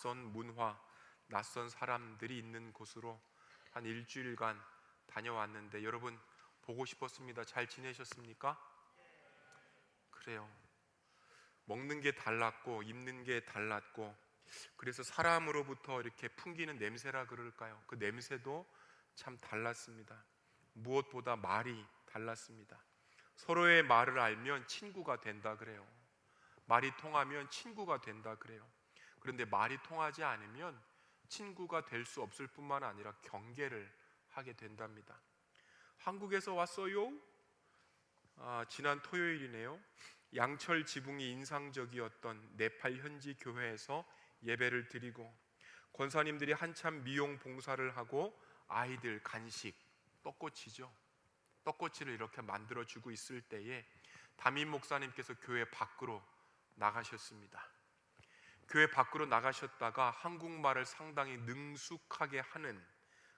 낯선 문화, 낯선 사람들이 있는 곳으로 한 일주일간 다녀왔는데 여러분 보고 싶었습니다. 잘 지내셨습니까? 그래요. 먹는 게 달랐고 입는 게 달랐고 그래서 사람으로부터 이렇게 풍기는 냄새라 그럴까요? 그 냄새도 참 달랐습니다. 무엇보다 말이 달랐습니다. 서로의 말을 알면 친구가 된다 그래요. 말이 통하면 친구가 된다 그래요. 그런데 말이 통하지 않으면 친구가 될 수 없을 뿐만 아니라 경계를 하게 된답니다. 한국에서 왔어요? 지난 토요일이네요. 양철 지붕이 인상적이었던 네팔 현지 교회에서 예배를 드리고 권사님들이 한참 미용 봉사를 하고 아이들 간식, 떡꼬치죠. 떡꼬치를 이렇게 만들어주고 있을 때에 담임 목사님께서 교회 밖으로 나가셨습니다. 교회 밖으로 나가셨다가 한국말을 상당히 능숙하게 하는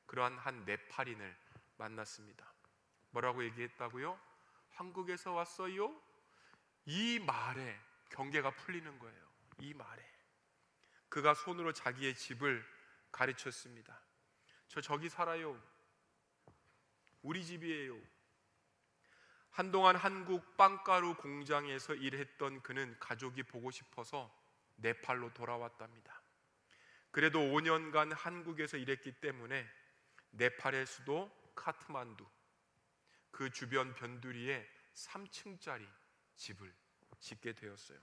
그러한 한 네팔인을 만났습니다. 뭐라고 얘기했다고요? 한국에서 왔어요? 이 말에 경계가 풀리는 거예요. 이 말에. 그가 손으로 자기의 집을 가르쳤습니다. 저기 살아요. 우리 집이에요. 한동안 한국 빵가루 공장에서 일했던 그는 가족이 보고 싶어서 네팔로 돌아왔답니다. 그래도 5년간 한국에서 일했기 때문에 네팔의 수도 카트만두 그 주변 변두리에 3층짜리 집을 짓게 되었어요.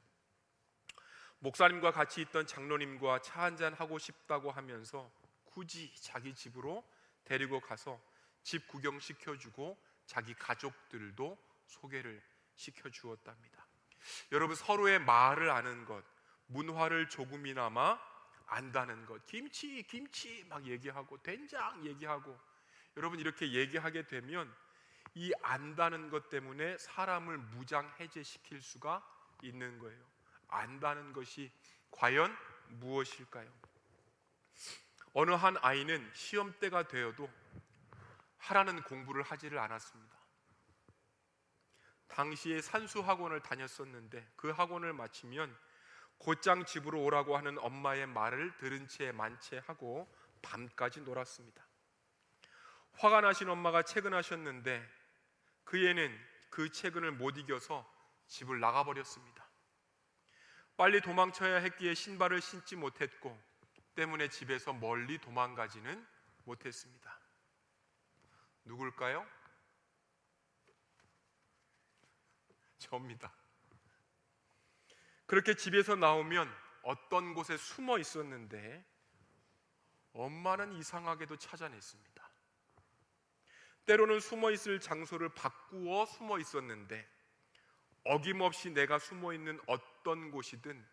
목사님과 같이 있던 장로님과 차 한잔 하고 싶다고 하면서 굳이 자기 집으로 데리고 가서 집 구경시켜주고 자기 가족들도 소개를 시켜주었답니다. 여러분, 서로의 말을 아는 것, 문화를 조금이나마 안다는 것, 김치 막 얘기하고 된장 얘기하고, 여러분 이렇게 얘기하게 되면 이 안다는 것 때문에 사람을 무장해제시킬 수가 있는 거예요. 안다는 것이 과연 무엇일까요? 어느 한 아이는 시험 때가 되어도 하라는 공부를 하지를 않았습니다. 당시에 산수 학원을 다녔었는데 그 학원을 마치면 곧장 집으로 오라고 하는 엄마의 말을 들은 채 만채하고 밤까지 놀았습니다. 화가 나신 엄마가 퇴근하셨는데 그 애는 그 퇴근을 못 이겨서 집을 나가버렸습니다. 빨리 도망쳐야 했기에 신발을 신지 못했고 때문에 집에서 멀리 도망가지는 못했습니다. 누굴까요? 저입니다. 그렇게 집에서 나오면 어떤 곳에 숨어 있었는데 엄마는 이상하게도 찾아냈습니다. 때로는 숨어 있을 장소를 바꾸어 숨어 있었는데 어김없이 내가 숨어 있는 어떤 곳이든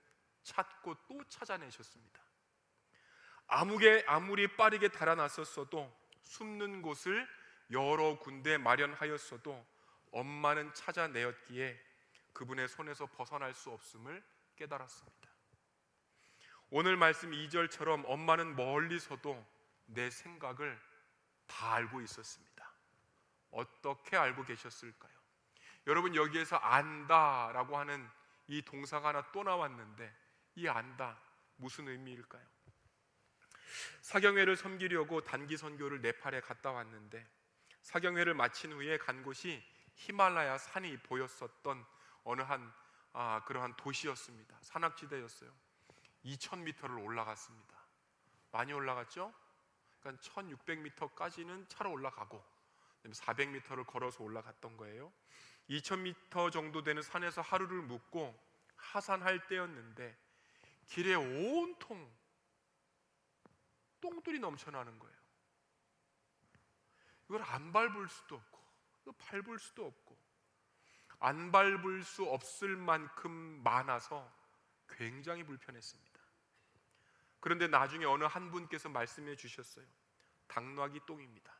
찾고 또 찾아내셨습니다. 아무리 빠르게 달아났었어도 숨는 곳을 여러 군데 마련하였어도 엄마는 찾아내었기에 그분의 손에서 벗어날 수 없음을 깨달았습니다. 오늘 말씀 2절처럼 엄마는 멀리서도 내 생각을 다 알고 있었습니다. 어떻게 알고 계셨을까요? 여러분, 여기에서 안다라고 하는 이 동사가 하나 또 나왔는데 이 안다 무슨 의미일까요? 사경회를 섬기려고 단기 선교를 네팔에 갔다 왔는데 사경회를 마친 후에 간 곳이 히말라야 산이 보였었던 어느 그러한 도시였습니다. 산악지대였어요. 2000m를 올라갔습니다. 많이 올라갔죠? 그러니까 1600m까지는 차로 올라가고 400m를 걸어서 올라갔던 거예요. 2000m 정도 되는 산에서 하루를 묵고 하산할 때였는데 길에 온통 똥들이 넘쳐나는 거예요. 이걸 안 밟을 수도 없고 이거 밟을 수도 없고 안 밟을 수 없을 만큼 많아서 굉장히 불편했습니다. 그런데 나중에 어느 한 분께서 말씀해 주셨어요. 당나귀 똥입니다.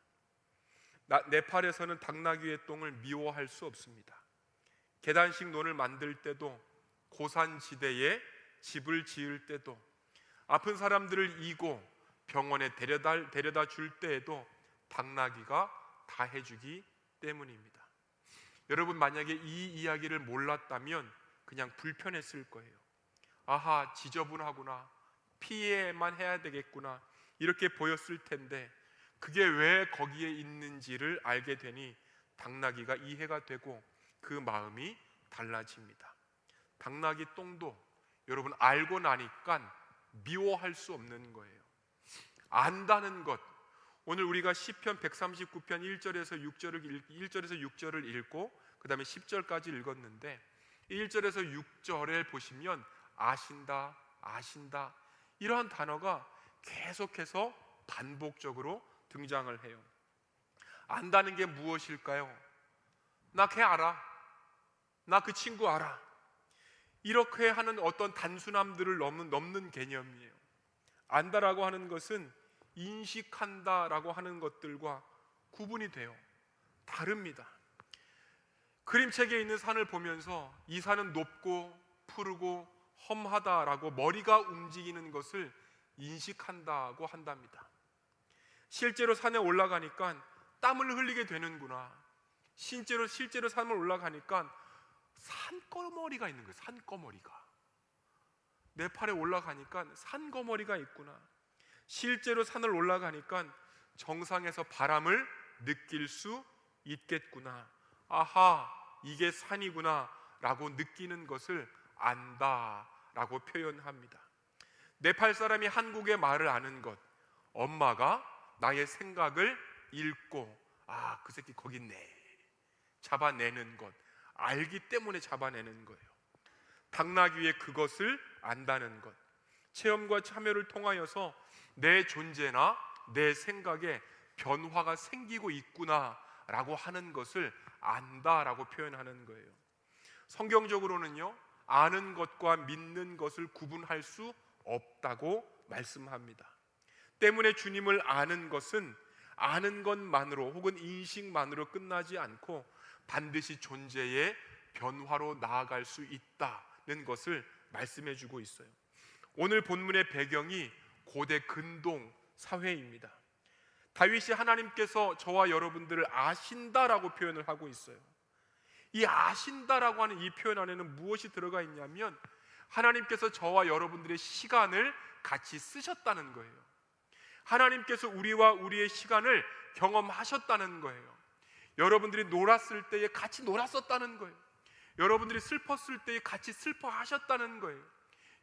네팔에서는 당나귀의 똥을 미워할 수 없습니다. 계단식 논을 만들 때도 고산지대에 집을 지을 때도 아픈 사람들을 이고 병원에 데려다 줄 때에도 당나귀가 다 해주기 때문입니다. 여러분, 만약에 이 이야기를 몰랐다면 그냥 불편했을 거예요. 아하, 지저분하구나, 피해만 해야 되겠구나 이렇게 보였을 텐데 그게 왜 거기에 있는지를 알게 되니 당나귀가 이해가 되고 그 마음이 달라집니다. 당나귀 똥도 여러분 알고 나니까 미워할 수 없는 거예요. 안다는 것. 오늘 우리가 시편 139편 1절에서 6절을 읽고 그 다음에 10절까지 읽었는데 1절에서 6절에 보시면 아신다, 아신다 이러한 단어가 계속해서 반복적으로 등장을 해요. 안다는 게 무엇일까요? 나 걔 알아. 나 그 친구 알아. 이렇게 하는 어떤 단순함들을 넘는 개념이에요. 안다라고 하는 것은 인식한다라고 하는 것들과 구분이 돼요. 다릅니다. 그림책에 있는 산을 보면서 이 산은 높고 푸르고 험하다라고 머리가 움직이는 것을 인식한다고 한답니다. 실제로 산에 올라가니까 땀을 흘리게 되는구나. 실제로 산을 올라가니까 산거머리가 있는 거예요. 산거머리가 내 팔에 올라가니까 산거머리가 있구나. 실제로 산을 올라가니까 정상에서 바람을 느낄 수 있겠구나. 아하, 이게 산이구나 라고 느끼는 것을 안다라고 표현합니다. 네팔 사람이 한국의 말을 아는 것, 엄마가 나의 생각을 읽고 아, 그 새끼 거기 있네 잡아내는 것, 알기 때문에 잡아내는 거예요. 당나귀의 그것을 안다는 것, 체험과 참여를 통하여서 내 존재나 내 생각에 변화가 생기고 있구나 라고 하는 것을 안다라고 표현하는 거예요. 성경적으로는요, 아는 것과 믿는 것을 구분할 수 없다고 말씀합니다. 때문에 주님을 아는 것은 아는 것만으로 혹은 인식만으로 끝나지 않고 반드시 존재의 변화로 나아갈 수 있다는 것을 말씀해 주고 있어요. 오늘 본문의 배경이 고대 근동 사회입니다. 다윗이 하나님께서 저와 여러분들을 아신다라고 표현을 하고 있어요. 이 아신다라고 하는 이 표현 안에는 무엇이 들어가 있냐면 하나님께서 저와 여러분들의 시간을 같이 쓰셨다는 거예요. 하나님께서 우리와 우리의 시간을 경험하셨다는 거예요. 여러분들이 놀았을 때에 같이 놀았었다는 거예요. 여러분들이 슬펐을 때에 같이 슬퍼하셨다는 거예요.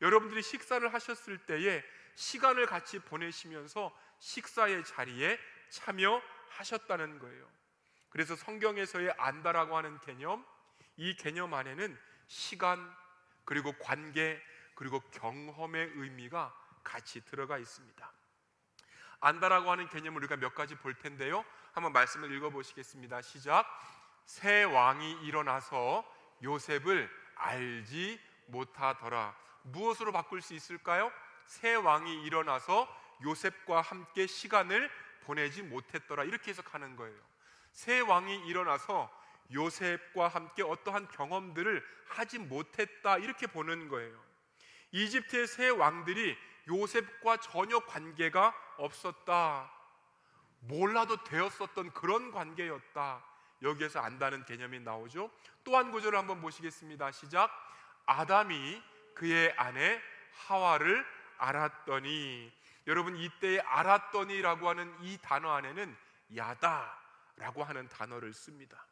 여러분들이 식사를 하셨을 때에 시간을 같이 보내시면서 식사의 자리에 참여하셨다는 거예요. 그래서 성경에서의 안다라고 하는 개념, 이 개념 안에는 시간 그리고 관계 그리고 경험의 의미가 같이 들어가 있습니다. 안다라고 하는 개념을 우리가 몇 가지 볼 텐데요, 한번 말씀을 읽어보시겠습니다. 시작. 새 왕이 일어나서 요셉을 알지 못하더라. 무엇으로 바꿀 수 있을까요? 새 왕이 일어나서 요셉과 함께 시간을 보내지 못했더라, 이렇게 해석하는 거예요. 새 왕이 일어나서 요셉과 함께 어떠한 경험들을 하지 못했다, 이렇게 보는 거예요. 이집트의 새 왕들이 요셉과 전혀 관계가 없었다, 몰라도 되었었던 그런 관계였다, 여기에서 안다는 개념이 나오죠. 또 한 구절을 한번 보시겠습니다. 시작. 아담이 그의 아내 하와를 알았더니, 여러분 이때의 알았더니라고 하는 이 단어 안에는 야다라고 하는 단어를 씁니다.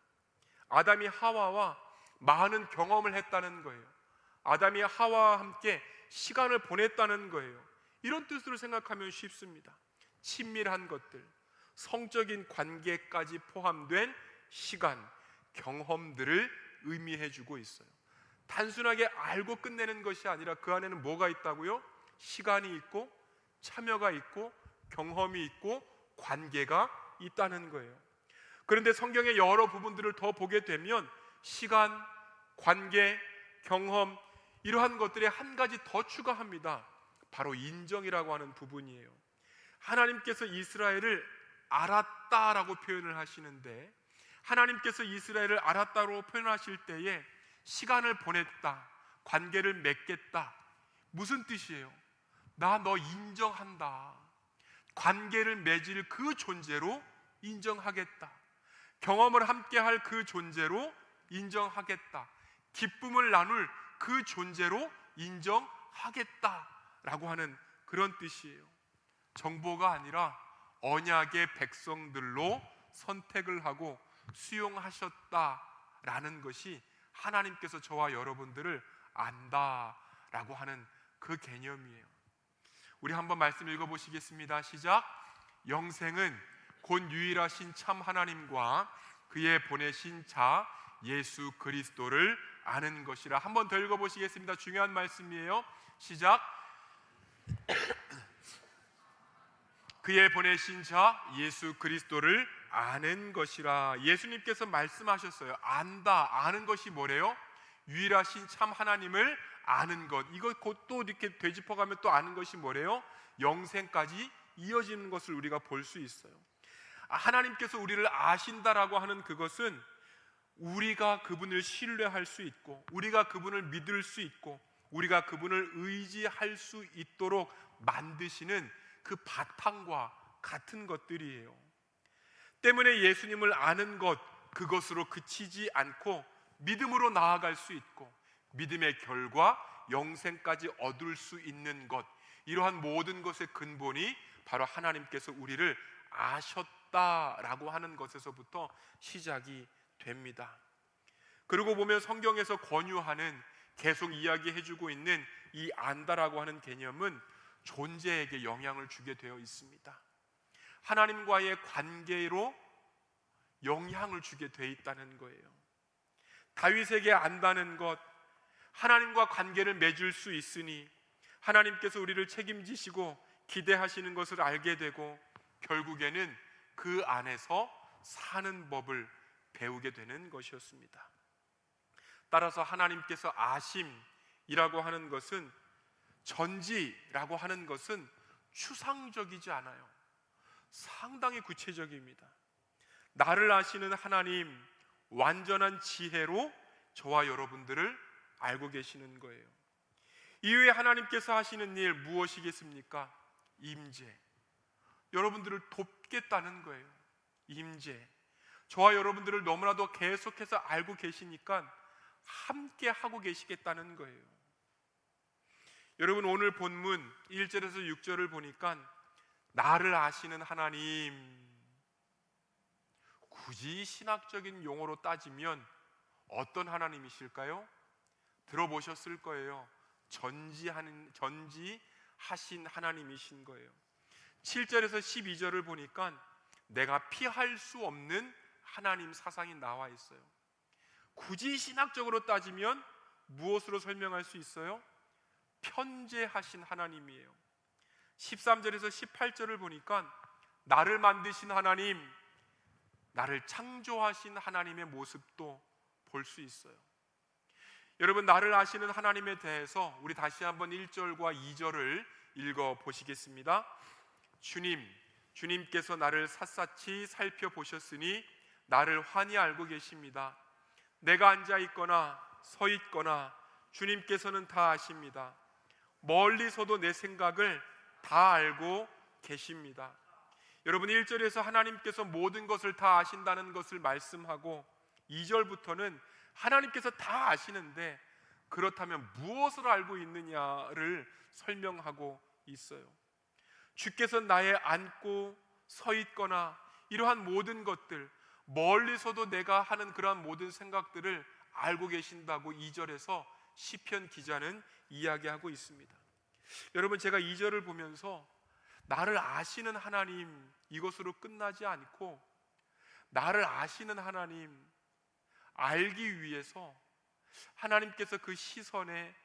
아담이 하와와 많은 경험을 했다는 거예요. 아담이 하와와 함께 시간을 보냈다는 거예요. 이런 뜻으로 생각하면 쉽습니다. 친밀한 것들, 성적인 관계까지 포함된 시간, 경험들을 의미해주고 있어요. 단순하게 알고 끝내는 것이 아니라 그 안에는 뭐가 있다고요? 시간이 있고 참여가 있고 경험이 있고 관계가 있다는 거예요. 그런데 성경의 여러 부분들을 더 보게 되면 시간, 관계, 경험, 이러한 것들에 한 가지 더 추가합니다. 바로 인정이라고 하는 부분이에요. 하나님께서 이스라엘을 알았다라고 표현을 하시는데, 하나님께서 이스라엘을 알았다고 표현하실 때에 시간을 보냈다, 관계를 맺겠다, 무슨 뜻이에요? 나 너 인정한다, 관계를 맺을 그 존재로 인정하겠다, 경험을 함께 할 그 존재로 인정하겠다, 기쁨을 나눌 그 존재로 인정하겠다라고 하는 그런 뜻이에요. 정보가 아니라 언약의 백성들로 선택을 하고 수용하셨다라는 것이 하나님께서 저와 여러분들을 안다라고 하는 그 개념이에요. 우리 한번 말씀 읽어보시겠습니다. 시작. 영생은 곧 유일하신 참 하나님과 그의 보내신 자 예수 그리스도를 아는 것이라. 한번 더 읽어보시겠습니다. 중요한 말씀이에요. 시작. 그의 보내신 자 예수 그리스도를 아는 것이라. 예수님께서 말씀하셨어요. 안다, 아는 것이 뭐래요? 유일하신 참 하나님을 아는 것. 이거 곧 또 이렇게 되짚어가면 또 아는 것이 뭐래요? 영생까지 이어지는 것을 우리가 볼 수 있어요. 하나님께서 우리를 아신다라고 하는 그것은 우리가 그분을 신뢰할 수 있고, 우리가 그분을 믿을 수 있고, 우리가 그분을 의지할 수 있도록 만드시는 그 바탕과 같은 것들이에요. 때문에 예수님을 아는 것, 그것으로 그치지 않고 믿음으로 나아갈 수 있고, 믿음의 결과 영생까지 얻을 수 있는 것, 이러한 모든 것의 근본이 바로 하나님께서 우리를 아셨다라고 하는 것에서부터 시작이 됩니다. 그러고 보면 성경에서 권유하는, 계속 이야기해주고 있는 이 안다라고 하는 개념은 존재에게 영향을 주게 되어 있습니다. 하나님과의 관계로 영향을 주게 되어 있다는 거예요. 다윗에게 안다는 것, 하나님과 관계를 맺을 수 있으니 하나님께서 우리를 책임지시고 기대하시는 것을 알게 되고, 결국에는 그 안에서 사는 법을 배우게 되는 것이었습니다. 따라서 하나님께서 아심이라고 하는 것은, 전지라고 하는 것은 추상적이지 않아요. 상당히 구체적입니다. 나를 아시는 하나님, 완전한 지혜로 저와 여러분들을 알고 계시는 거예요. 이후에 하나님께서 하시는 일 무엇이겠습니까? 임재. 여러분들을 돕겠다는 거예요. 임재. 저와 여러분들을 너무나도 계속해서 알고 계시니까 함께 하고 계시겠다는 거예요. 여러분, 오늘 본문 1절에서 6절을 보니까 나를 아시는 하나님, 굳이 신학적인 용어로 따지면 어떤 하나님이실까요? 들어보셨을 거예요. 전지하신 하나님이신 거예요. 7절에서 12절을 보니까 내가 피할 수 없는 하나님 사상이 나와 있어요. 굳이 신학적으로 따지면 무엇으로 설명할 수 있어요? 편재하신 하나님이에요. 13절에서 18절을 보니까 나를 만드신 하나님, 나를 창조하신 하나님의 모습도 볼 수 있어요. 여러분, 나를 아시는 하나님에 대해서 우리 다시 한번 1절과 2절을 읽어 보시겠습니다. 주님께서 나를 샅샅이 살펴보셨으니 나를 환히 알고 계십니다. 내가 앉아 있거나 서 있거나 주님께서는 다 아십니다. 멀리서도 내 생각을 다 알고 계십니다. 여러분, 1절에서 하나님께서 모든 것을 다 아신다는 것을 말씀하고, 2절부터는 하나님께서 다 아시는데 그렇다면 무엇을 알고 있느냐를 설명하고 있어요. 주께서 나의 앉고 서 있거나 이러한 모든 것들, 멀리서도 내가 하는 그러한 모든 생각들을 알고 계신다고 2절에서 시편 기자는 이야기하고 있습니다. 여러분, 제가 2절을 보면서 나를 아시는 하나님, 이것으로 끝나지 않고 나를 아시는 하나님 알기 위해서 하나님께서 그 시선에,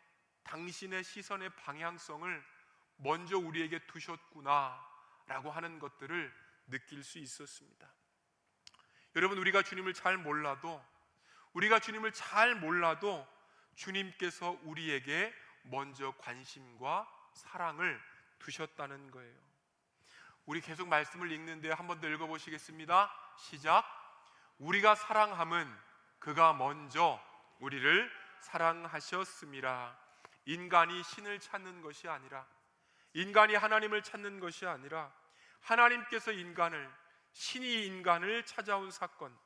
당신의 시선의 방향성을 먼저 우리에게 두셨구나 라고 하는 것들을 느낄 수 있었습니다. 여러분, 우리가 주님을 잘 몰라도 주님께서 우리에게 먼저 관심과 사랑을 두셨다는 거예요. 우리 계속 말씀을 읽는데 한 번 더 읽어보시겠습니다. 시작. 우리가 사랑함은 그가 먼저 우리를 사랑하셨음이라. 인간이 신을 찾는 것이 아니라, 인간이 하나님을 찾는 것이 아니라, 하나님께서 신이 인간을 찾아온 사건,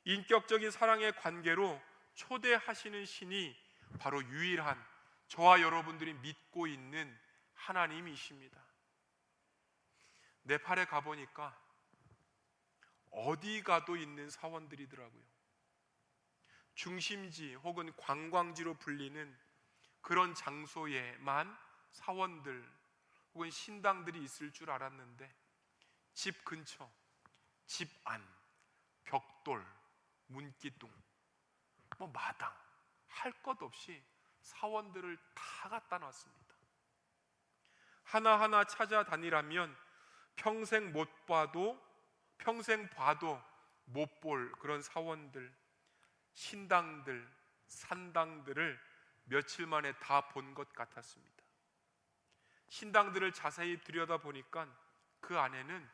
인격적인 사랑의 관계로 초대하시는 신이 바로 유일한 저와 여러분들이 믿고 있는 하나님이십니다. 네팔에 가보니까 어디 가도 있는 사원들이더라고요. 중심지 혹은 관광지로 불리는 그런 장소에만 사원들 혹은 신당들이 있을 줄 알았는데 집 근처, 집 안, 벽돌, 문기둥, 마당 할 것 없이 사원들을 다 갖다 놨습니다. 하나하나 찾아다니라면 평생 봐도 못 볼 그런 사원들, 신당들, 산당들을 며칠 만에 다 본 것 같았습니다. 신당들을 자세히 들여다보니까 그 안에는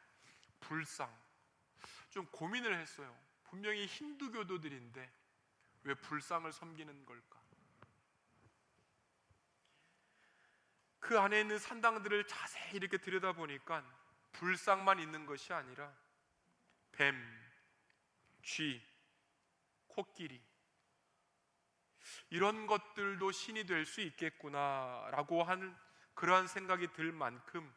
불상, 좀 고민을 했어요. 분명히 힌두 교도들인데 왜 불상을 섬기는 걸까? 그 안에 있는 산당들을 자세히 이렇게 들여다보니까 불상만 있는 것이 아니라 뱀, 쥐, 코끼리 이런 것들도 신이 될 수 있겠구나라고 하는 그러한 생각이 들 만큼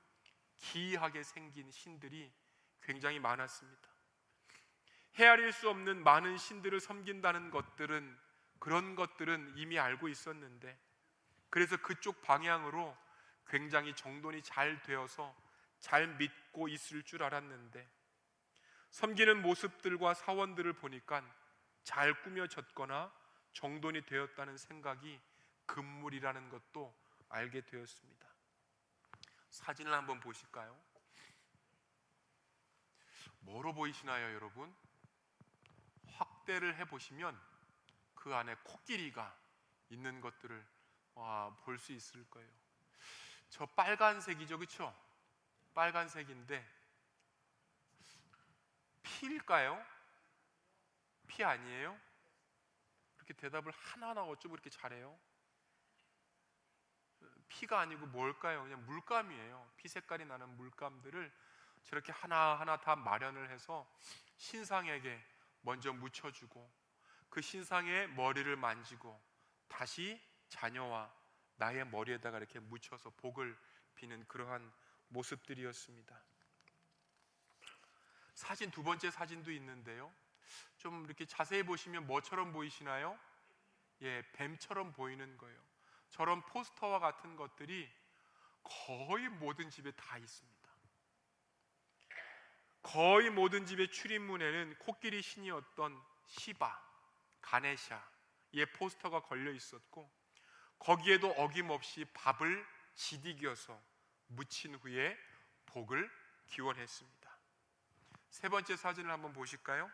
기이하게 생긴 신들이 굉장히 많았습니다. 헤아릴 수 없는 많은 신들을 섬긴다는 것들은, 그런 것들은 이미 알고 있었는데, 그래서 그쪽 방향으로 굉장히 정돈이 잘 되어서 잘 믿고 있을 줄 알았는데, 섬기는 모습들과 사원들을 보니까 잘 꾸며졌거나 정돈이 되었다는 생각이 금물이라는 것도 알게 되었습니다. 사진을 한번 보실까요? 뭐로 보이시나요, 여러분? 확대를 해보시면 그 안에 코끼리가 있는 것들을 볼 수 있을 거예요. 저 빨간색이죠, 그렇죠? 빨간색인데 피일까요? 피 아니에요? 이렇게 대답을 하나하나 어쩜 그렇게 잘해요? 피가 아니고 뭘까요? 그냥 물감이에요. 피 색깔이 나는 물감들을 저렇게 하나하나 다 마련을 해서 신상에게 먼저 묻혀주고, 그 신상의 머리를 만지고 다시 자녀와 나의 머리에다가 이렇게 묻혀서 복을 비는 그러한 모습들이었습니다. 사진, 두 번째 사진도 있는데요, 좀 이렇게 자세히 보시면 뭐처럼 보이시나요? 뱀처럼 보이는 거예요. 저런 포스터와 같은 것들이 거의 모든 집에 다 있습니다. 거의 모든 집의 출입문에는 코끼리 신이었던 시바, 가네샤의 포스터가 걸려 있었고, 거기에도 어김없이 밥을 지디겨서 묻힌 후에 복을 기원했습니다. 세 번째 사진을 한번 보실까요?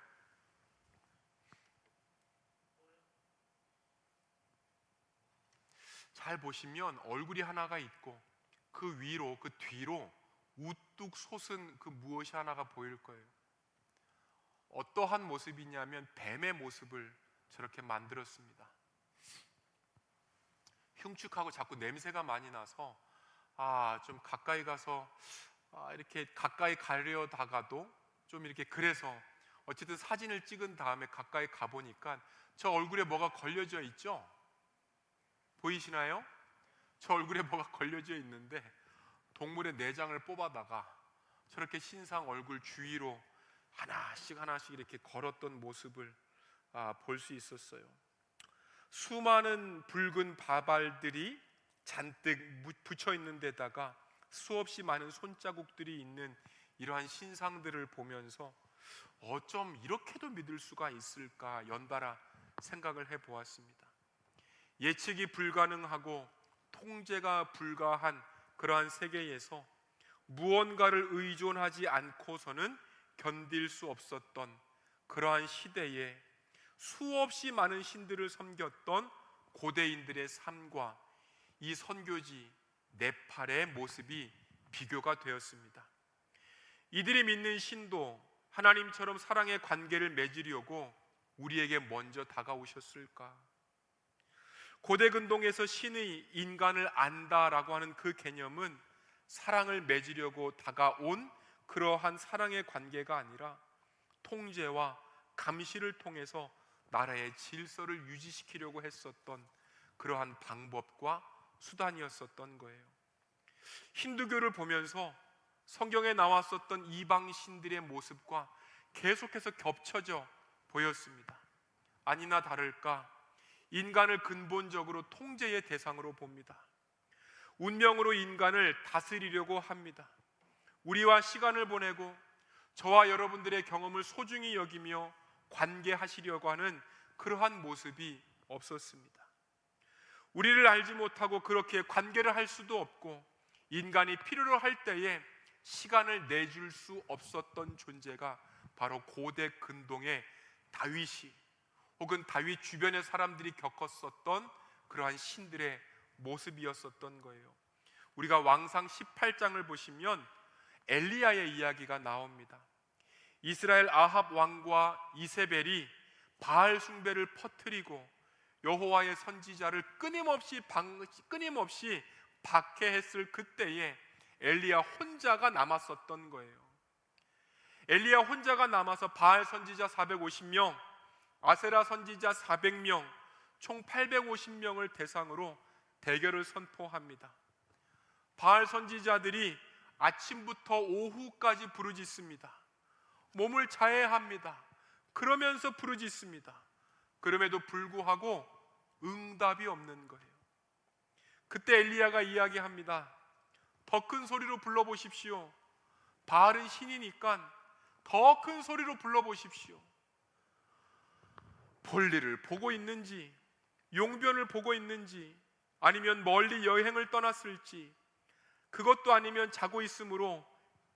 잘 보시면 얼굴이 하나가 있고 그 위로, 그 뒤로 우뚝 솟은 그 무엇이 하나가 보일 거예요. 어떠한 모습이냐면 뱀의 모습을 저렇게 만들었습니다. 흉측하고 자꾸 냄새가 많이 나서 좀 가까이 가서 이렇게 가까이 가려다가도 좀 이렇게, 그래서 어쨌든 사진을 찍은 다음에 가까이 가보니까 저 얼굴에 뭐가 걸려져 있죠? 보이시나요? 저 얼굴에 뭐가 걸려져 있는데 동물의 내장을 뽑아다가 저렇게 신상 얼굴 주위로 하나씩 이렇게 걸었던 모습을 볼 수 있었어요. 수많은 붉은 바발들이 잔뜩 붙여 있는 데다가 수없이 많은 손자국들이 있는 이러한 신상들을 보면서 어쩜 이렇게도 믿을 수가 있을까 연달아 생각을 해보았습니다. 예측이 불가능하고 통제가 불가한 그러한 세계에서 무언가를 의존하지 않고서는 견딜 수 없었던 그러한 시대에 수없이 많은 신들을 섬겼던 고대인들의 삶과 이 선교지 네팔의 모습이 비교가 되었습니다. 이들이 믿는 신도 하나님처럼 사랑의 관계를 맺으려고 우리에게 먼저 다가오셨을까? 고대 근동에서 신의 인간을 안다라고 하는 그 개념은 사랑을 맺으려고 다가온 그러한 사랑의 관계가 아니라 통제와 감시를 통해서 나라의 질서를 유지시키려고 했었던 그러한 방법과 수단이었었던 거예요. 힌두교를 보면서 성경에 나왔었던 이방 신들의 모습과 계속해서 겹쳐져 보였습니다. 아니나 다를까 인간을 근본적으로 통제의 대상으로 봅니다. 운명으로 인간을 다스리려고 합니다. 우리와 시간을 보내고 저와 여러분들의 경험을 소중히 여기며 관계하시려고 하는 그러한 모습이 없었습니다. 우리를 알지 못하고 그렇게 관계를 할 수도 없고 인간이 필요로 할 때에 시간을 내줄 수 없었던 존재가 바로 고대 근동의 다윗이 혹은 다윗 주변의 사람들이 겪었었던 그러한 신들의 모습이었었던 거예요. 우리가 왕상 18장을 보시면 엘리야의 이야기가 나옵니다. 이스라엘 아합 왕과 이세벨이 바알 숭배를 퍼뜨리고 여호와의 선지자를 끊임없이 박해했을 그때에 엘리야 혼자가 남았었던 거예요. 엘리야 혼자가 남아서 바알 선지자 450명, 아세라 선지자 400명, 총 850명을 대상으로 대결을 선포합니다. 바알 선지자들이 아침부터 오후까지 부르짖습니다. 몸을 자해합니다. 그러면서 부르짖습니다. 그럼에도 불구하고 응답이 없는 거예요. 그때 엘리야가 이야기합니다. 더 큰 소리로 불러보십시오. 바알은 신이니까 더 큰 소리로 불러보십시오. 볼일을 보고 있는지, 용변을 보고 있는지, 아니면 멀리 여행을 떠났을지, 그것도 아니면 자고 있으므로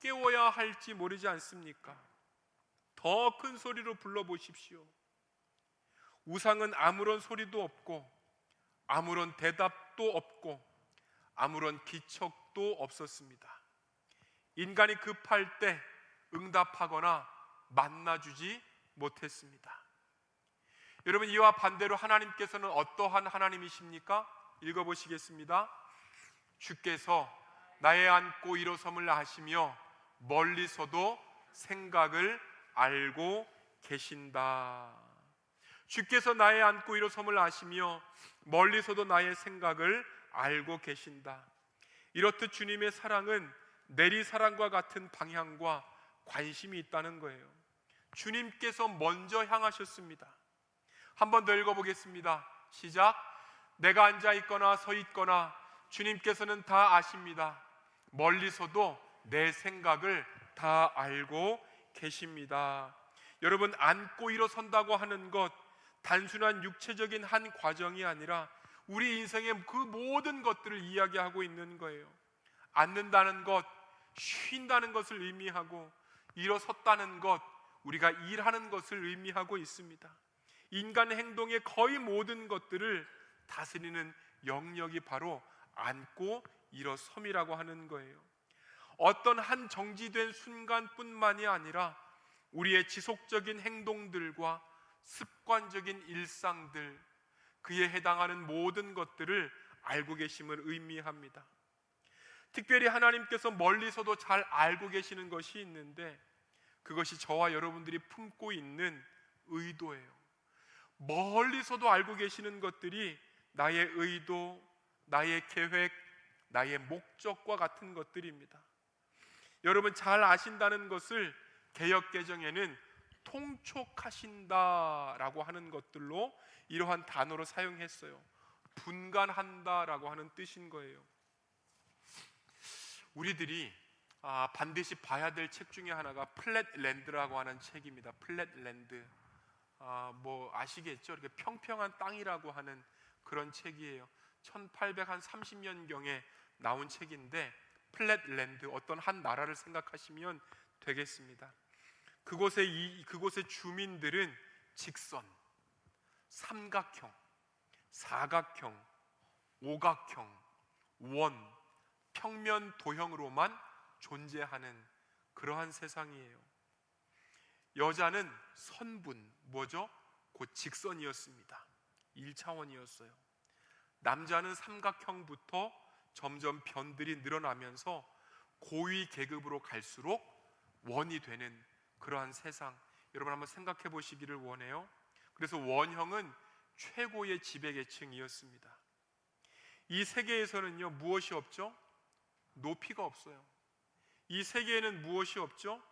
깨워야 할지 모르지 않습니까? 더 큰 소리로 불러보십시오. 우상은 아무런 소리도 없고 아무런 대답도 없고 아무런 기척도 없었습니다. 인간이 급할 때 응답하거나 만나주지 못했습니다. 여러분, 이와 반대로 하나님께서는 어떠한 하나님이십니까? 읽어보시겠습니다. 주께서 나의 앉고 일어섬을 아시며 멀리서도 생각을 알고 계신다. 주께서 나의 앉고 일어섬을 아시며 멀리서도 나의 생각을 알고 계신다. 이렇듯 주님의 사랑은 내리사랑과 같은 방향과 관심이 있다는 거예요. 주님께서 먼저 향하셨습니다. 한 번 더 읽어보겠습니다. 시작. 내가 앉아 있거나 서 있거나 주님께서는 다 아십니다. 멀리서도 내 생각을 다 알고 계십니다. 여러분, 앉고 일어선다고 하는 것 단순한 육체적인 한 과정이 아니라 우리 인생의 그 모든 것들을 이야기하고 있는 거예요. 앉는다는 것, 쉰다는 것을 의미하고 일어섰다는 것, 우리가 일하는 것을 의미하고 있습니다. 인간 행동의 거의 모든 것들을 다스리는 영역이 바로 앉고 일어섬이라고 하는 거예요. 어떤 한 정지된 순간뿐만이 아니라 우리의 지속적인 행동들과 습관적인 일상들, 그에 해당하는 모든 것들을 알고 계심을 의미합니다. 특별히 하나님께서 멀리서도 잘 알고 계시는 것이 있는데 그것이 저와 여러분들이 품고 있는 의도예요. 멀리서도 알고 계시는 것들이 나의 의도, 나의 계획, 나의 목적과 같은 것들입니다. 여러분, 잘 아신다는 것을 개역개정에는 통촉하신다라고 하는 것들로 이러한 단어로 사용했어요. 분간한다라고 하는 뜻인 거예요. 우리들이 반드시 봐야 될 책 중에 하나가 플랫랜드라고 하는 책입니다. 플랫랜드. 뭐 아시겠죠? 이렇게 평평한 땅이라고 하는 그런 책이에요. 1830년경에 나온 책인데 플랫랜드, 어떤 한 나라를 생각하시면 되겠습니다. 그곳의 주민들은 직선, 삼각형, 사각형, 오각형, 원, 평면, 도형으로만 존재하는 그러한 세상이에요. 여자는 선분, 뭐죠? 곧 직선이었습니다. 1차원이었어요. 남자는 삼각형부터 점점 변들이 늘어나면서 고위 계급으로 갈수록 원이 되는 그러한 세상, 여러분 한번 생각해 보시기를 원해요. 그래서 원형은 최고의 지배계층이었습니다. 이 세계에서는요, 무엇이 없죠? 높이가 없어요. 이 세계에는 무엇이 없죠?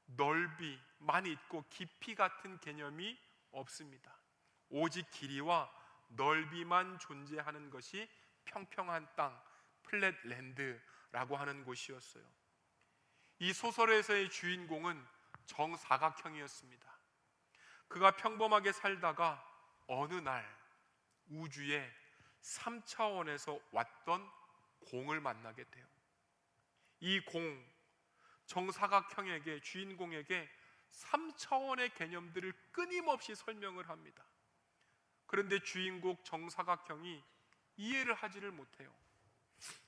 넓이만 있고 깊이 같은 개념이 없습니다. 오직 길이와 넓이만 존재하는 것이 평평한 땅, 플랫랜드라고 하는 곳이었어요. 이 소설에서의 주인공은 정사각형이었습니다. 그가 평범하게 살다가 어느 날 우주에 3차원에서 왔던 공을 만나게 돼요. 이 공, 정사각형에게, 주인공에게 3차원의 개념들을 끊임없이 설명을 합니다. 그런데 주인공 정사각형이 이해를 하지를 못해요.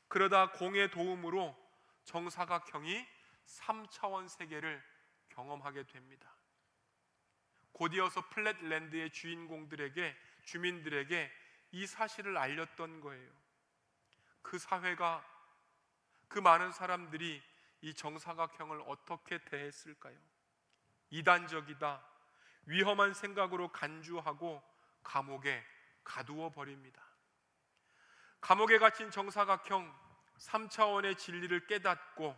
그러다 공의 도움으로 정사각형이 3차원 세계를 경험하게 됩니다. 곧이어서 플랫랜드의 주민들에게 이 사실을 알렸던 거예요. 그 사회가, 그 많은 사람들이 이 정사각형을 어떻게 대했을까요? 이단적이다, 위험한 생각으로 간주하고 감옥에 가두어 버립니다. 감옥에 갇힌 정사각형, 3차원의 진리를 깨닫고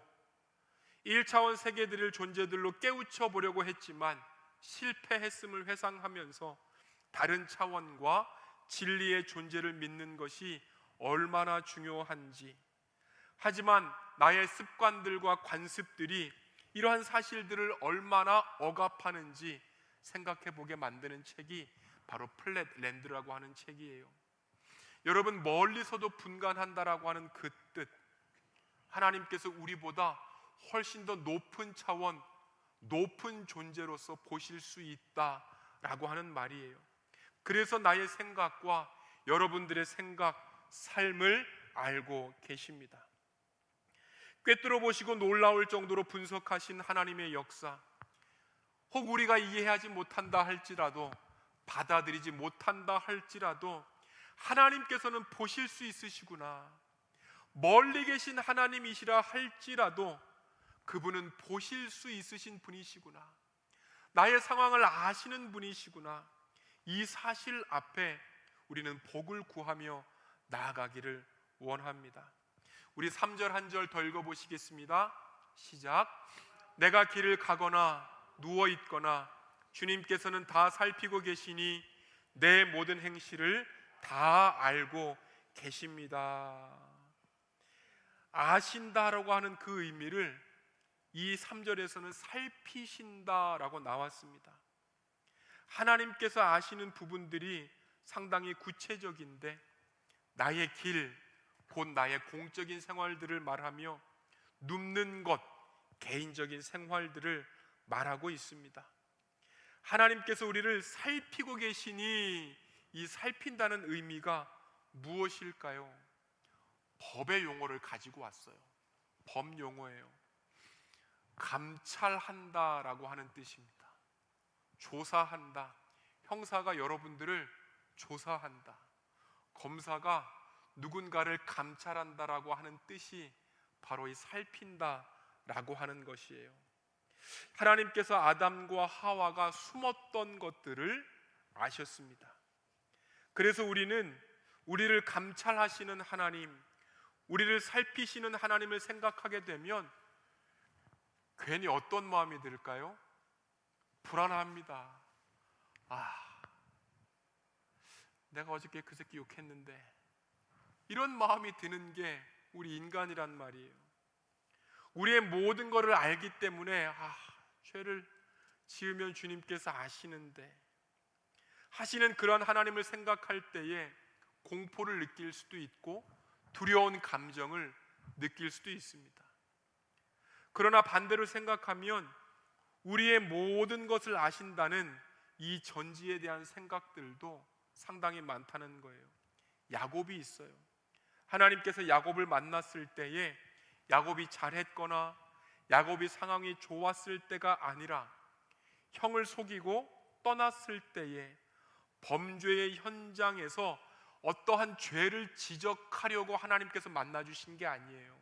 1차원 세계들을 존재들로 깨우쳐 보려고 했지만 실패했음을 회상하면서 다른 차원과 진리의 존재를 믿는 것이 얼마나 중요한지, 하지만 나의 습관들과 관습들이 이러한 사실들을 얼마나 억압하는지 생각해 보게 만드는 책이 바로 플랫랜드라고 하는 책이에요. 여러분, 멀리서도 분간한다라고 하는 그 뜻, 하나님께서 우리보다 훨씬 더 높은 차원, 높은 존재로서 보실 수 있다라고 하는 말이에요. 그래서 나의 생각과 여러분들의 생각, 삶을 알고 계십니다. 꿰뚫어 보시고 놀라울 정도로 분석하신 하나님의 역사, 혹 우리가 이해하지 못한다 할지라도, 받아들이지 못한다 할지라도 하나님께서는 보실 수 있으시구나, 멀리 계신 하나님이시라 할지라도 그분은 보실 수 있으신 분이시구나, 나의 상황을 아시는 분이시구나, 이 사실 앞에 우리는 복을 구하며 나아가기를 원합니다. 우리 3절 한 절 더 읽어보시겠습니다. 시작. 내가 길을 가거나 누워있거나 주님께서는 다 살피고 계시니 내 모든 행실을 다 알고 계십니다. 아신다라고 하는 그 의미를 이 3절에서는 살피신다라고 나왔습니다. 하나님께서 아시는 부분들이 상당히 구체적인데 나의 길, 곧 나의 공적인 생활들을 말하며 눕는 것, 개인적인 생활들을 말하고 있습니다. 하나님께서 우리를 살피고 계시니 이 살핀다는 의미가 무엇일까요? 법의 용어를 가지고 왔어요. 법 용어예요. 감찰한다라고 하는 뜻입니다. 조사한다. 형사가 여러분들을 조사한다. 검사가 누군가를 감찰한다라고 하는 뜻이 바로 이 살핀다라고 하는 것이에요. 하나님께서 아담과 하와가 숨었던 것들을 아셨습니다. 그래서 우리는 우리를 감찰하시는 하나님, 우리를 살피시는 하나님을 생각하게 되면 괜히 어떤 마음이 들까요? 불안합니다. 내가 어저께 그 새끼 욕했는데, 이런 마음이 드는 게 우리 인간이란 말이에요. 우리의 모든 것을 알기 때문에 죄를 지으면 주님께서 아시는데 하시는 그런 하나님을 생각할 때에 공포를 느낄 수도 있고 두려운 감정을 느낄 수도 있습니다. 그러나 반대로 생각하면 우리의 모든 것을 아신다는 이 전지에 대한 생각들도 상당히 많다는 거예요. 야곱이 있어요. 하나님께서 야곱을 만났을 때에 야곱이 잘했거나 야곱이 상황이 좋았을 때가 아니라 형을 속이고 떠났을 때에 범죄의 현장에서 어떠한 죄를 지적하려고 하나님께서 만나주신 게 아니에요.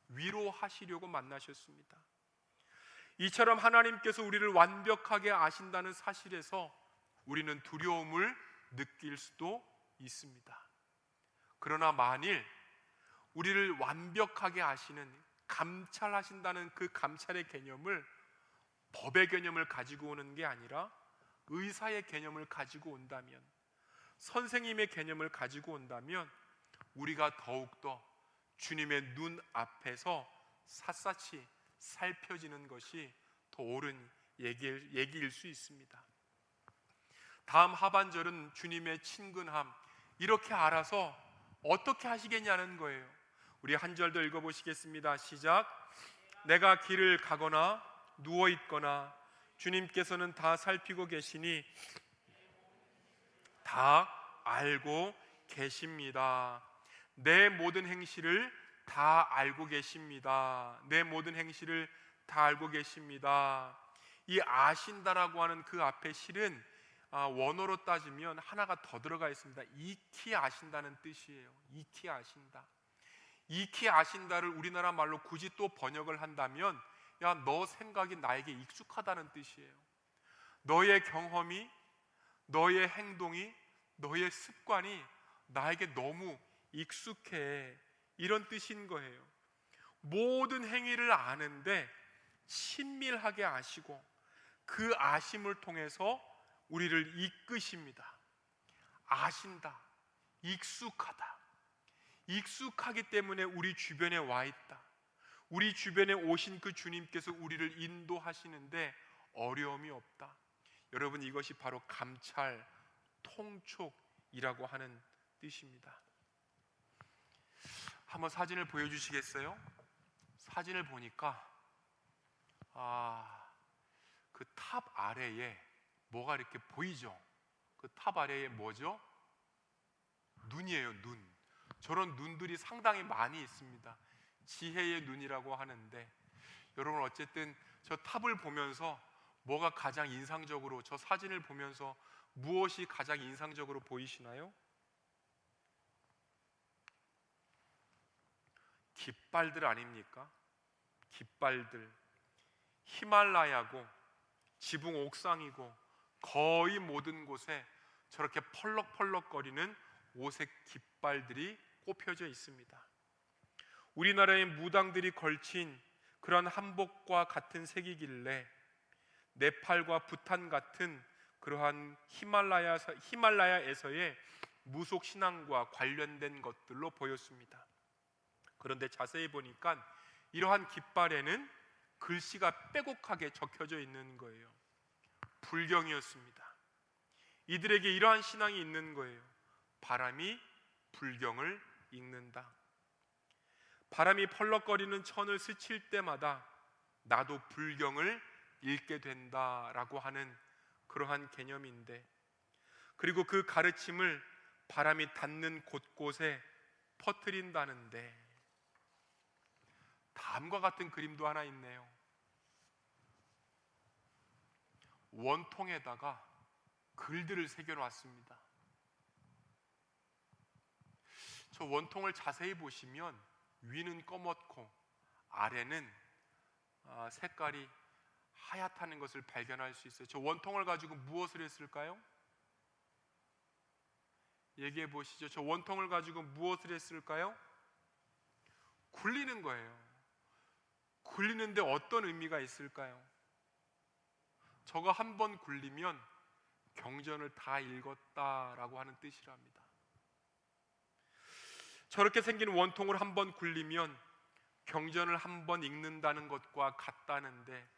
위로하시려고 만나셨습니다. 이처럼 하나님께서 우리를 완벽하게 아신다는 사실에서 우리는 두려움을 느낄 수도 있습니다. 그러나 만일 우리를 완벽하게 아시는, 감찰하신다는 그 감찰의 개념을, 법의 개념을 가지고 오는 게 아니라 의사의 개념을 가지고 온다면, 선생님의 개념을 가지고 온다면 우리가 더욱더 주님의 눈 앞에서 샅샅이 살펴지는 것이 더 옳은 얘기일 수 있습니다. 다음 하반절은 주님의 친근함, 이렇게 알아서 어떻게 하시겠냐는 거예요. 우리 한 절 더 읽어보시겠습니다. 시작. 내가 길을 가거나 누워있거나 주님께서는 다 살피고 계시니 다 알고 계십니다. 내 모든 행실을 다 알고 계십니다. 내 모든 행실을 다 알고 계십니다. 이 아신다라고 하는 그 앞에 실은 원어로 따지면 하나가 더 들어가 있습니다. 익히 아신다는 뜻이에요. 익히 아신다. 익히 아신다를 우리나라 말로 굳이 또 번역을 한다면, 야, 너 생각이 나에게 익숙하다는 뜻이에요. 너의 경험이, 너의 행동이, 너의 습관이 나에게 너무 익숙해, 이런 뜻인 거예요. 모든 행위를 아는데 친밀하게 아시고 그 아심을 통해서 우리를 이끄십니다. 아신다, 익숙하다. 익숙하기 때문에 우리 주변에 와 있다. 우리 주변에 오신 그 주님께서 우리를 인도하시는데 어려움이 없다. 여러분, 이것이 바로 감찰, 통촉이라고 하는 뜻입니다. 한번 사진을 보여주시겠어요? 사진을 보니까 그 탑 아래에 뭐가 이렇게 보이죠? 그 탑 아래에 뭐죠? 눈이에요, 눈. 저런 눈들이 상당히 많이 있습니다. 지혜의 눈이라고 하는데, 여러분, 어쨌든 저 탑을 보면서 뭐가 가장 인상적으로, 저 사진을 보면서 무엇이 가장 인상적으로 보이시나요? 깃발들 아닙니까? 깃발들. 히말라야고 지붕 옥상이고 거의 모든 곳에 저렇게 펄럭펄럭거리는 오색 깃발들이 꼽혀져 있습니다. 우리나라의 무당들이 걸친 그런 한복과 같은 색이길래 네팔과 부탄 같은 그러한 히말라야에서의 무속 신앙과 관련된 것들로 보였습니다. 그런데 자세히 보니까 이러한 깃발에는 글씨가 빼곡하게 적혀져 있는 거예요. 불경이었습니다. 이들에게 이러한 신앙이 있는 거예요. 바람이 불경을 읽는다. 바람이 펄럭거리는 천을 스칠 때마다 나도 불경을 읽게 된다라고 하는 그러한 개념인데, 그리고 그 가르침을 바람이 닿는 곳곳에 퍼뜨린다는데, 다음과 같은 그림도 하나 있네요. 원통에다가 글들을 새겨놨습니다. 저 원통을 자세히 보시면 위는 검었고 아래는 색깔이 하얗다는 것을 발견할 수 있어요. 저 원통을 가지고 무엇을 했을까요? 얘기해 보시죠. 저 원통을 가지고 무엇을 했을까요? 굴리는 거예요. 굴리는데 어떤 의미가 있을까요? 저거 한 번 굴리면 경전을 다 읽었다라고 하는 뜻이랍니다. 저렇게 생긴 원통을 한 번 굴리면 경전을 한 번 읽는다는 것과 같다는데,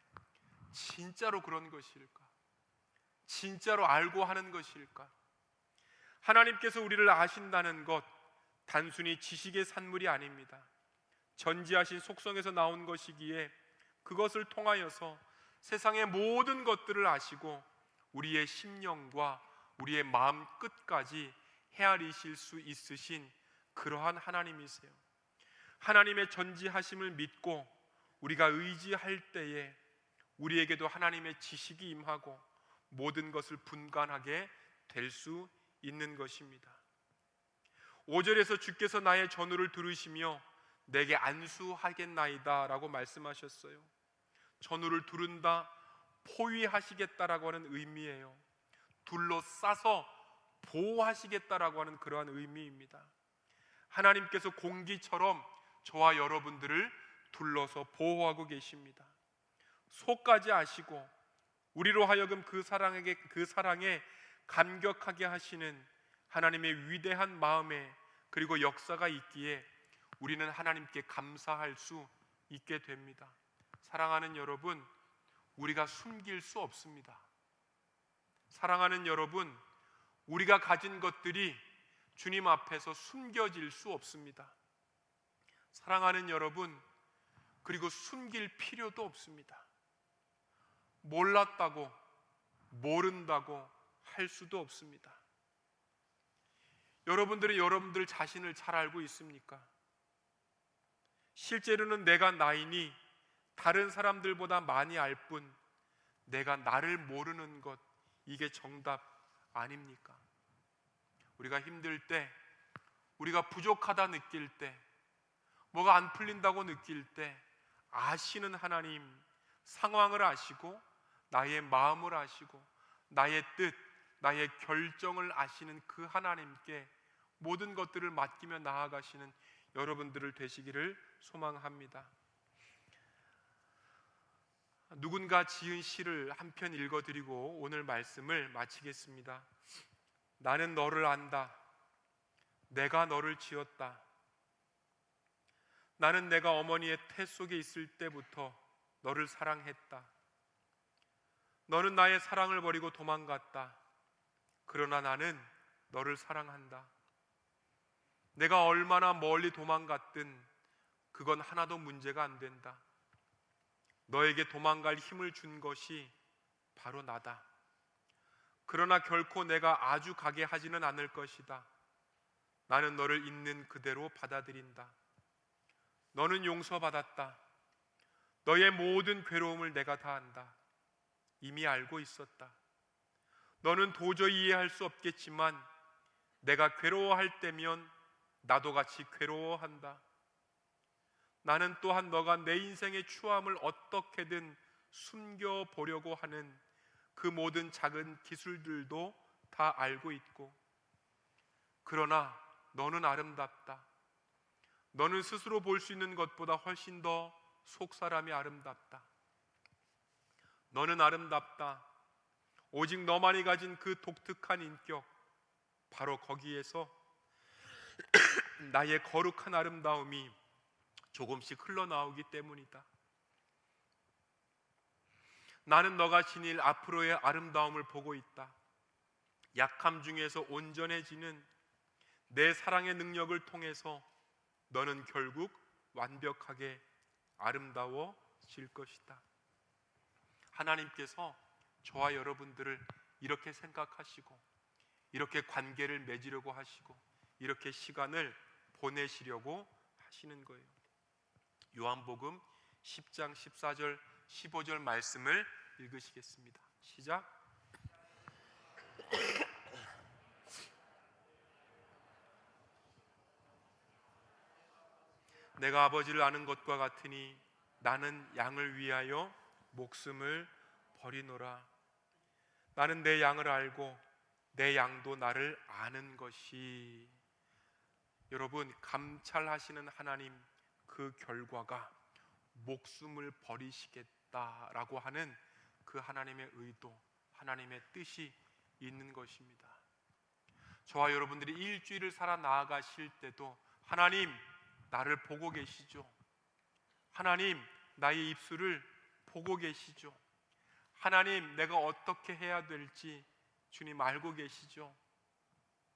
진짜로 그런 것일까? 진짜로 알고 하는 것일까? 하나님께서 우리를 아신다는 것, 단순히 지식의 산물이 아닙니다. 전지하신 속성에서 나온 것이기에 그것을 통하여서 세상의 모든 것들을 아시고 우리의 심령과 우리의 마음 끝까지 헤아리실 수 있으신 그러한 하나님이세요. 하나님의 전지하심을 믿고 우리가 의지할 때에 우리에게도 하나님의 지식이 임하고 모든 것을 분간하게 될 수 있는 것입니다. 5절에서 주께서 나의 전우를 들으시며 내게 안수하겠나이다 라고 말씀하셨어요. 전우를 두른다, 포위하시겠다라고 하는 의미예요. 둘러싸서 보호하시겠다라고 하는 그러한 의미입니다. 하나님께서 공기처럼 저와 여러분들을 둘러서 보호하고 계십니다. 속까지 아시고 우리로 하여금 그 사랑에 감격하게 하시는 하나님의 위대한 마음에 그리고 역사가 있기에 우리는 하나님께 감사할 수 있게 됩니다. 사랑하는 여러분, 우리가 숨길 수 없습니다. 사랑하는 여러분, 우리가 가진 것들이 주님 앞에서 숨겨질 수 없습니다. 사랑하는 여러분, 그리고 숨길 필요도 없습니다. 몰랐다고, 모른다고 할 수도 없습니다. 여러분들이 여러분들 자신을 잘 알고 있습니까? 실제로는 내가 나이니 다른 사람들보다 많이 알 뿐 내가 나를 모르는 것, 이게 정답 아닙니까? 우리가 힘들 때, 우리가 부족하다 느낄 때, 뭐가 안 풀린다고 느낄 때 아시는 하나님, 상황을 아시고 나의 마음을 아시고 나의 뜻, 나의 결정을 아시는 그 하나님께 모든 것들을 맡기며 나아가시는 여러분들을 되시기를 소망합니다. 누군가 지은 시를 한 편 읽어드리고 오늘 말씀을 마치겠습니다. 나는 너를 안다. 내가 너를 지었다. 나는 내가 어머니의 태 속에 있을 때부터 너를 사랑했다. 너는 나의 사랑을 버리고 도망갔다. 그러나 나는 너를 사랑한다. 내가 얼마나 멀리 도망갔든 그건 하나도 문제가 안 된다. 너에게 도망갈 힘을 준 것이 바로 나다. 그러나 결코 내가 아주 가게 하지는 않을 것이다. 나는 너를 있는 그대로 받아들인다. 너는 용서받았다. 너의 모든 괴로움을 내가 다 안다. 이미 알고 있었다. 너는 도저히 이해할 수 없겠지만 내가 괴로워할 때면 나도 같이 괴로워한다. 나는 또한 너가 내 인생의 추함을 어떻게든 숨겨보려고 하는 그 모든 작은 기술들도 다 알고 있고, 그러나 너는 아름답다. 너는 스스로 볼 수 있는 것보다 훨씬 더 속사람이 아름답다. 너는 아름답다. 오직 너만이 가진 그 독특한 인격, 바로 거기에서 나의 거룩한 아름다움이 조금씩 흘러나오기 때문이다. 나는 너가 지닐 앞으로의 아름다움을 보고 있다. 약함 중에서 온전해지는 내 사랑의 능력을 통해서 너는 결국 완벽하게 아름다워질 것이다. 하나님께서 저와 여러분들을 이렇게 생각하시고 이렇게 관계를 맺으려고 하시고 이렇게 시간을 보내시려고 하시는 거예요. 요한복음 10장 14절 15절 말씀을 읽으시겠습니다. 시작. 내가 아버지를 아는 것과 같으니 나는 양을 위하여 목숨을 버리노라. 나는 내 양을 알고 내 양도 나를 아는 것이. 여러분, 감찰하시는 하나님, 그 결과가 목숨을 버리시겠다라고 하는 그 하나님의 의도, 하나님의 뜻이 있는 것입니다. 저와 여러분들이 일주일을 살아 나아가실 때도 하나님, 나를 보고 계시죠. 하나님, 나의 입술을 보고 계시죠. 하나님, 내가 어떻게 해야 될지 주님 알고 계시죠.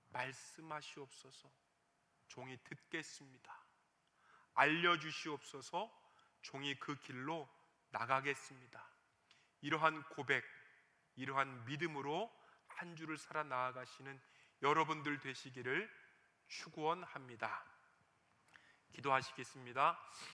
말씀하시옵소서. 종이 듣겠습니다. 알려주시옵소서. 종이 그 길로 나가겠습니다. 이러한 고백, 이러한 믿음으로 한 주를 살아 나아가시는 여러분들 되시기를 축원합니다. 기도하시겠습니다.